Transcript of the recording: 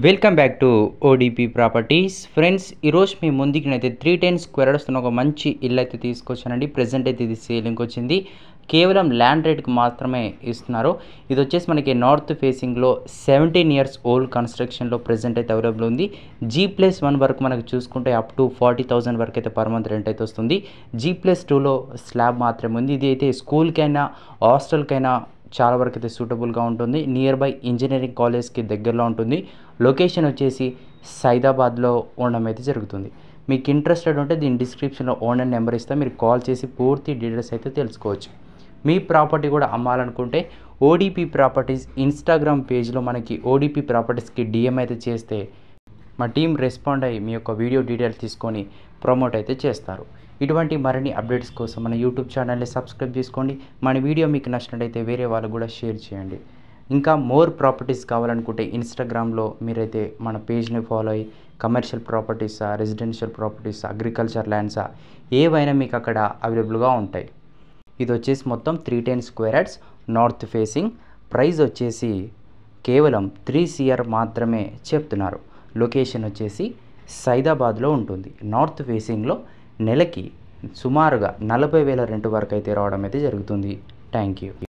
Welcome back to ODP properties friends. ఈరోజు మీ ముందుకి అయితే 310 స్క్వేర్ యార్డ్స్తో ఒక మంచి ఇల్లు అయితే తీసుకొచ్చానండి. ప్రెజెంట్ అయితే ఇది సేలింగ్కి వచ్చింది. కేవలం ల్యాండ్ రేట్కి మాత్రమే ఇస్తున్నారు. ఇది వచ్చేసి మనకి నార్త్ ఫేసింగ్లో 17 ఇయర్స్ ఓల్డ్ కన్స్ట్రక్షన్లో ప్రెజెంట్ అయితే అవైలబుల్ ఉంది. G+1 వరకు మనకు చూసుకుంటే అప్ టు 40,000 వరకు అయితే పర్ మంత్ రెంట్ అయితే వస్తుంది. G+2లో స్లాబ్ మాత్రమే ఉంది. ఇది అయితే స్కూల్కైనా హాస్టల్కైనా చాలా వరకు అయితే సూటబుల్గా ఉంటుంది. నియర్ బై ఇంజనీరింగ్ కాలేజ్కి దగ్గరలో ఉంటుంది. లొకేషన్ వచ్చేసి సైదాబాద్లో ఉండడం అయితే జరుగుతుంది. మీకు ఇంట్రెస్టెడ్ ఉంటే దీని డిస్క్రిప్షన్లో ఓనర్ నెంబర్ ఇస్తే మీరు కాల్ చేసి పూర్తి డీటెయిల్స్ అయితే తెలుసుకోవచ్చు. మీ ప్రాపర్టీ కూడా అమ్మాలనుకుంటే ఓడిపి ప్రాపర్టీస్ ఇన్స్టాగ్రామ్ పేజ్లో మనకి ఓడిపి ప్రాపర్టీస్కి డిఎం అయితే చేస్తే మా టీం రెస్పాండ్ అయ్యి మీ యొక్క వీడియో డీటెయిల్స్ తీసుకొని ప్రమోట్ అయితే చేస్తారు. ఇటువంటి మరిన్ని అప్డేట్స్ కోసం మన యూట్యూబ్ ఛానల్ని సబ్స్క్రైబ్ చేసుకోండి. మన వీడియో మీకు నచ్చినట్టయితే వేరే వాళ్ళకు కూడా షేర్ చేయండి. ఇంకా మోర్ ప్రాపర్టీస్ కావాలనుకుంటే ఇన్స్టాగ్రామ్లో మీరైతే మన పేజ్ని ఫాలో అయ్యి కమర్షియల్ ప్రాపర్టీసా, రెసిడెన్షియల్ ప్రాపర్టీసా, అగ్రికల్చర్ ల్యాండ్సా ఏవైనా మీకు అక్కడ అవైలబుల్గా ఉంటాయి. ఇది వచ్చేసి మొత్తం 310 square yards north facing. Price వచ్చేసి కేవలం 3 CR మాత్రమే చెప్తున్నారు. లొకేషన్ వచ్చేసి సైదాబాద్లో ఉంటుంది. నార్త్ ఫేసింగ్లో నెలకి సుమారుగా 40,000 రెంట్ వరకు అయితే రావడం అయితే జరుగుతుంది. Thank you.